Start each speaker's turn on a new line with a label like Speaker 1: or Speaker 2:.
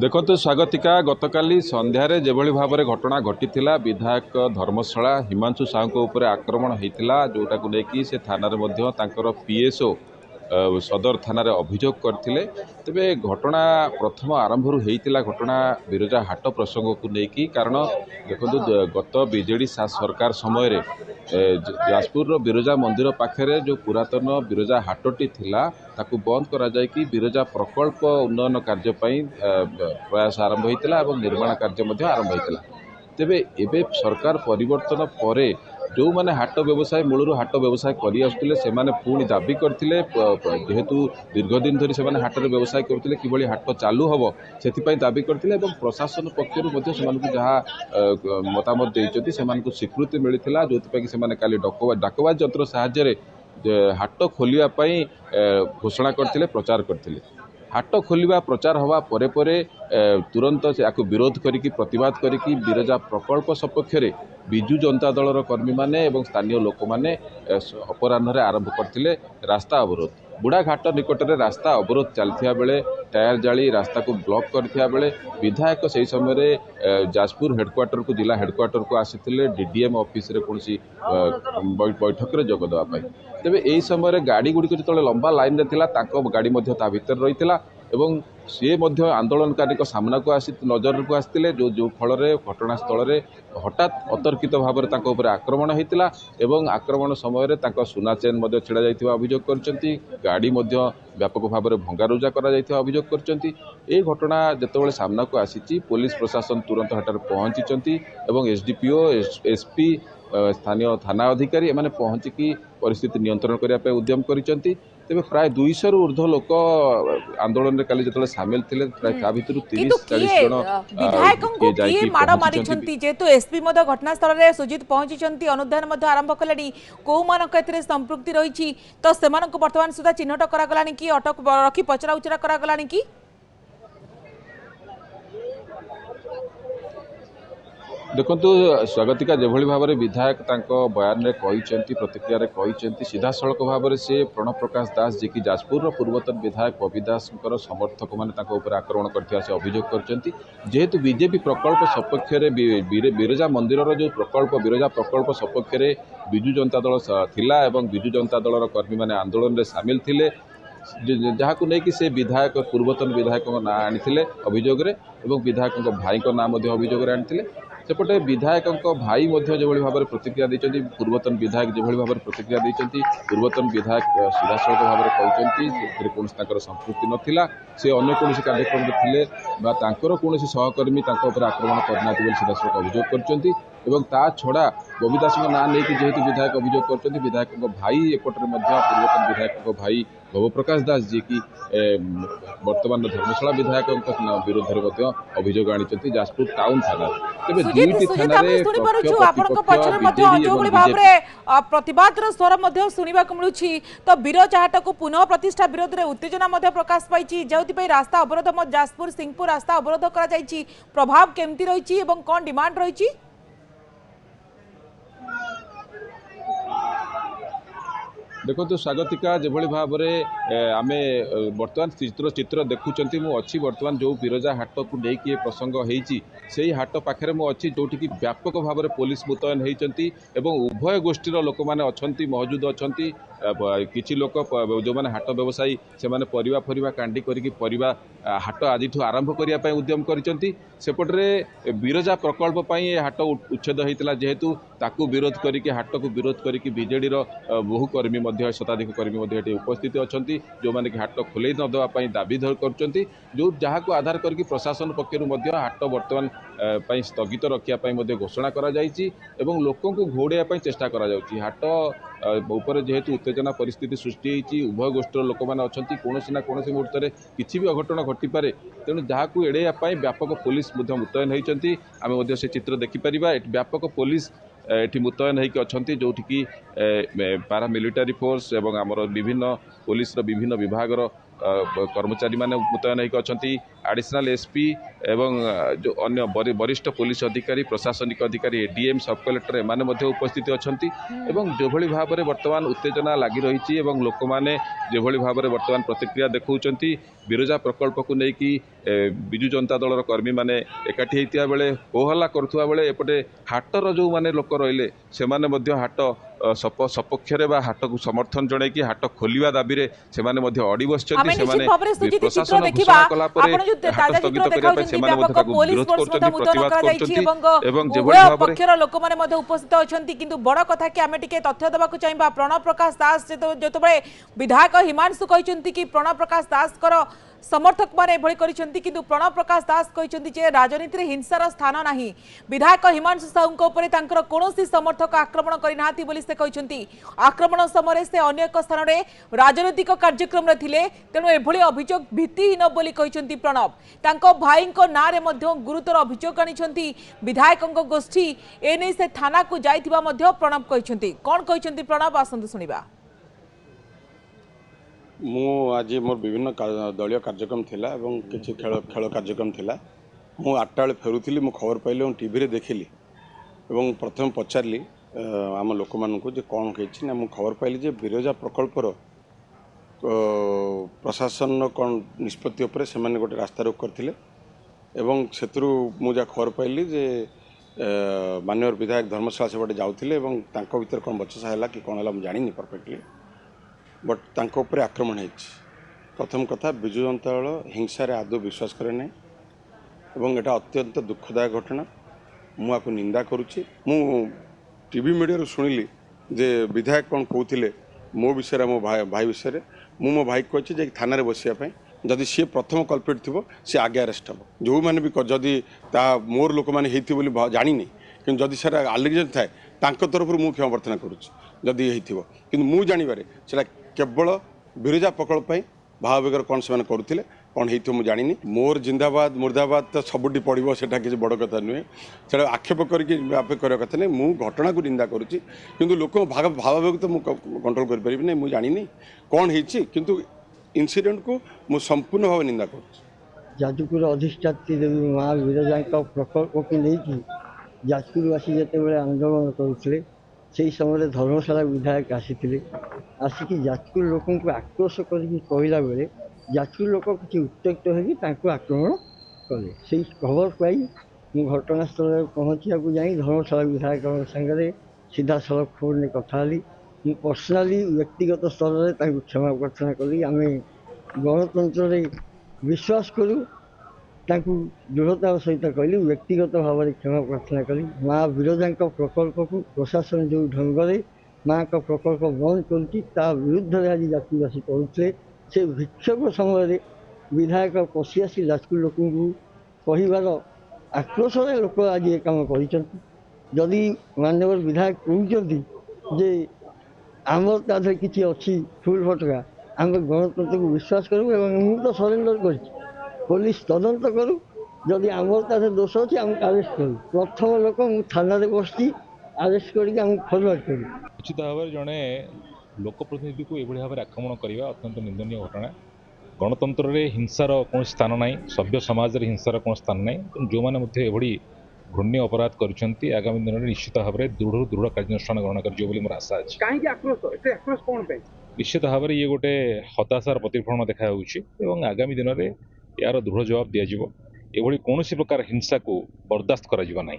Speaker 1: देखो स्वागतिका गतकाली संध्यारे जेभली भाव में घटना घटी विधायक धर्मशाला हिमांशु साहू उपर आक्रमण होता जोटा को लेकिन से थाना पीएसओ सदर थाना अभियोग करते तेरे घटना प्रथम आरंभ होता घटना बिरजा हाट प्रसंग को लेकिन कारण देखो गत बीजेडी सरकार समय जाजपुर बिरजा मंदिर पाखे जो पुरातन बिरजा हाटटी थिला ताकू बंद करा जाय कि बिरजा प्रकल्प उन्नयन कार्य प्रयास आरंभ होता और निर्माण कार्य आरंभ होता तेबे एबे सरकार परिवर्तन पर जो मैंने हाट व्यवसाय मूलर हाट व्यवसाय कर पुणी दाबी करते जेहेतु दीर्घ दिन धरी से हाटर व्यवसाय करते कि हाट चालू हम से दाबी करते प्रशासन पक्ष जहाँ मतामत देते स्वीकृति मिलता जो कि डाकबाज यंत्र साहाय्य हाट खोलने घोषणा करते प्रचार करते हाट खोलिबा प्रचार हवा परे परे तुरंत या विरोध करिकी प्रतिवाद करिकी बिरजा प्रकल्प सपक्ष विजु जनता दलर कर्मी माने एवं स्थानीय लोक माने अपराह्न आरंभ करथिले रास्ता अवरोध बुढ़ाघाट निकट में रास्ता अवरोध चलता बेले टायर जाली रास्ता को ब्लॉक करथिया बेले विधायक से समय जाजपुर हेडक्वार्टर को जिला हेडक्वार्टर को आसीथिले डीडीएम ऑफिस रे कोनसी बैठक रे जोग देवा तेबे एई समय गाड़ी गुड़ी जो लंबा लाइन रे थिला ताको गाड़ी मध्य ता भीतर रही एवं सी आंदोलनकारी सामना को आसी नजर को आसते जो फल घटनास्थल में हठात अतर्कित भाव में आक्रमण होता एवं आक्रमण समय सुना चेन छिड़ा जाइथिबा अभियोग करछंती गाड़ी व्यापक भाव में भंगारुजा अभियोग करछंती ए घटना जितेबाला सामना को आसी पुलिस प्रशासन तुरंत हटार पहुंची एवं एसडीपीओ एसपी स्थानीय थाना अधिकारी एमाने पहुंचिकी परिस्थिति नियंत्रण करने उद्यम करछंती तेबे प्राय 200 रु ऊर्ध्व लोक आंदोलन में काली जो सामिल थे प्राय ता भितर 30-40 जन
Speaker 2: विधायकों को किए माड़ मारिछंती जेतु एसपी घटनास्थल में सुजित पहुंची अनुधान आरंभ कले कौ मानक एथिरे संपृक्ति रही तो सेमानक वर्तमान सुधा चिन्हट करागलानी कि अटक रखी पचरा उचरा करागलानी कि
Speaker 1: देखु स्वागतिका जो भाव में विधायक बयान में कहते प्रतिक्रिया कहते सीधा सड़क भाव में से प्रणव प्रकाश दास जी की जाजपुर पूर्वतन विधायक बबी दास समर्थक मैंने आक्रमण करथिया से अभियोग करछंती जेहेतु बीजेपी प्रकल्प सपक्ष बिरजा मंदिर जो प्रकल्प बिरजा प्रकल्प सपक्ष विजु जनता दल थिला एवं विजु जनता दलर कर्मी मैंने आंदोलन में सामिल थिले जहाँ को लेकिन से विधायक पूर्वतन विधायक ना आनी अभियोग विधायक भाई ना अभियोग आनी सेपटे विधायक भाई जो भाव में प्रतिक्रिया देते पूर्वतन विधायक जो भाव में प्रतिक्रिया देते पूर्वतन विधायक सीधासलख भाव में कहते कौन संपृक्ति नाला से अन्य कौन कार्यक्रम में थे कौन सहकर्मी आक्रमण करना सीधासलख अभियोग कर छड़ा बबी दास ना नहीं जेहेतु विधायक अभियोग कर विधायक भाई एपटे पूर्वतन विधायक भाई भव प्रकाश दास जी की वर्तमान धर्मशाला विधायक विरोध में अभियोग आनी जाजपुर टाउन थाना
Speaker 2: प्रतिवाद स्वर शुणा मिलूँ तो बिरजा हाट को पुनः प्रतिष्ठा विरोध में उत्तेजना प्रकाश पाई जो रास्ता अवरोध जाजपुर सिंहपुर रास्ता अवरोध कर प्रभाव केमती रही कौन डिमांड रही
Speaker 1: देखो स्वागतिका जो भाव में आम बर्तमान चित्र देखुं मुझे बर्तमान जो बिरजा हाट को लेकिन प्रसंग होती से हाट पाखे मुझे जोटि व्यापक भाव में पुलिस मुतयन होती उभय गोष्ठीर लोक मैंने अच्छा मौजूद अच्छा किसी लोक जो मैंने हाट व्यवसायी से परिवा फरिवा कांडी करिवा हाट आज आरंभ करने उद्यम करपटे बिरजा प्रकल्प हाट उच्छेद होता जेहेतु ताकू विरोध करके हाट को विरोध करके बीजेडी बहु कर्मी शताधिक कर्मी उपस्थित अच्छा जो मैंने कि हाट खोल नदेवाई दाबी कर जो जहाँ को आधार करके प्रशासन पक्ष हाट बर्तमान स्थगित रखापी घोषणा कर लोक घोड़ाई चेष्टा कर हाट ऊपर जेहेतु उत्तेजना परिस्थिति सृष्टि होती उभय गोष्ठीर लोक मैंने अच्छा कौन ना कौन मुहूर्त में किसी भी अघटन घटीपे तेणु जहाँ को एड़ाई व्यापक पुलिस मुतयन होती आम से चित्र देखिपर व्यापक पुलिस एठी मुतयन होकर अच्छा जोटिकी पारामिलिटारी फोर्स एवं आमर विभिन्न पुलिस विभिन्न विभाग कर्मचारी माने मुतयन होकर अच्छा एडिशनल एसपी एवं जो अन्य वरिष्ठ पुलिस अधिकारी प्रशासनिक अधिकारी एडीएम सब कलेक्टर एमाने मध्य उपस्थित अच्छा जो भली भाव में वर्तमान उत्तेजना लगी रही लोक मैंने जो भली भाव में वर्तमान प्रतिक्रिया देखा बिरजा प्रकल्प को लेकिन विजु जनता दलर कर्मी मैंने एकाठी होता बेले होहल्ला करुवा बेले एपटे हाटर जो मैंने लोक रहिले से हाट सपक्ष हाट को समर्थन जन कि हाट खोलिया दाबी से अड़ी बस प्रशासन घोषणा कला हाट स्थगित विरोध
Speaker 2: पक्षर लोक मैंने उपस्थित अच्छा किंतु बड़ कथा कि आम टे तथ्य देवाक चाहिए प्रणव प्रकाश दास जो विधायक हिमांशु कहते कि प्रणव प्रकाश दास समर्थक मैंने किंतु प्रणव प्रकाश दास कहते राजनीति हिंसार स्थान नहीं विधायक हिमांशु साहू कौन समर्थक आक्रमण करना से कहते आक्रमण समय से अन्य एक स्थान में राजनैतिक कार्यक्रम थे तेणु एभली अभियोग भित्तिहीन बोली कहते प्रणव तांको भाई ना रे गुरुतर अभियोग आनी विधायक गोष्ठी एने से थाना को जाइथिबा प्रणव कहते कौन कहते प्रणव आसतु शुणा
Speaker 3: मु आज मोर विभिन्न दलीय कार्यक्रम थिला एवं किछि खेल कार्यक्रम थिला मु 8टा बेले फेरुथिली मु खबर पाइले टीवी रे देखिली एवं प्रथम पचारली आम लोक मानू जे कौन कही ना मु खबर पाइली जे बिरजा प्रकल्पर प्रशासन कौन निष्पत्ति उपर से माने गोटे रास्ता रोक करथिले एवं सेतरु मु जा खबर पाइली जे माननीय विधायक धर्मशाला सेपटे जाउथिले एवं तांको भीतर कौन बचसा हैला कि कौन हैला मु जानिनी परफेक्टली बट तांको ऊपर आक्रमण है प्रथम कथा विजु जनता दल हिंसा आदौ विश्वास करे ना एवं एटा अत्यंत दुखदायक घटना मुझे निंदा करुच्ची मु टीवी मीडिया शुणिली जे विधायक कौन कहते मो विषय मो भाई विषय मो भाई कही थाना बसापी जदि सी प्रथम कल्प्रिट थी सी आगे अरेस्ट हम जो मैंने भी जदि मोर लोक मैंने जानी कि जदि सर आलिगेशन थाए तरफ मुझे क्षमा प्रार्थना करुच्ची कि मु जानवर से केवल बिरजा प्रकल्प भाववेगर कौन से करुले कौन हो मुझे जानी मोर जिंदाबाद मुर्दाबाद तो सबुटी पड़ो से किसी बड़ कथा नुहे से आक्षेप करके कथा नहीं मुझ घटना को निंदा करुच्ची किंतु लोक भावावेग तो मुझे कंट्रोल कर मुझे जानी कौन हो इनसीडेंट को मुझे संपूर्ण भाव निंदा कर
Speaker 4: जाजपुर अधिष्ठात्री देवी माँ विरजा प्रकल्प को लेकिन जाजपुरवासी जिते आंदोलन करुले से समय धर्मशाला विधायक आसिक जाजपुर लोक आक्रोश करला बेले जाजपुर लोक किसी उत्त्यक्त हो आक्रमण कले से खबर पाई मु घटनास्थल पहुँचा जाई धर्मशाला विधायक सागर सीधा सड़क फोन में कथा मु पर्सनाली व्यक्तिगत स्तर में क्षमा प्रार्थना कली आम गणतंत्र विश्वास करूँ दृढ़तार सहित कहली व्यक्तिगत भाव में क्षमा प्रार्थना कली माँ विरजा प्रकल्प को प्रशासन जो ढंग से माँ का प्रकल्प बंद कर विरुद्ध में आज जातिवासी करुले से विक्षोभ समय विधायक पशि आसी जाजपुर लोक कहबार आक्रोश लोक आज ये कम करदी माननीय विधायक कहते जे आमर ताधर किसी अच्छी फुल फटका आम गणतंत्र को विश्वास करूँ मुझे तो सरेंडर कर पुलिस तदंत करूँ जदि आमर ताधर दोष अच्छी आमको आरेस्ट करूँ प्रथम लोक मु थाना बसती आरेस्ट करके फरवर्ड करूँ
Speaker 5: निश्चित भाव में जड़े लोकप्रतिनिधि को यह भाव में आक्रमण करने अत्यंत निंदनीय घटना गणतंत्र में हिंसार कौन स्थान ना सभ्य समाज हिंसार कौन स्थान ना जो मैंने घृण्य अपराध कर आगामी दिन में निश्चित भाव में दृढ़ कार्यानुष्ठान ग्रहण कर मोर आशा अच्छे निश्चित भाव में ये गोटे हताशार प्रतिफलन देखा आगामी दिन में यार दृढ़ जवाब दिज्व एभली कौन प्रकार हिंसा को बर्दास्त करा नहीं।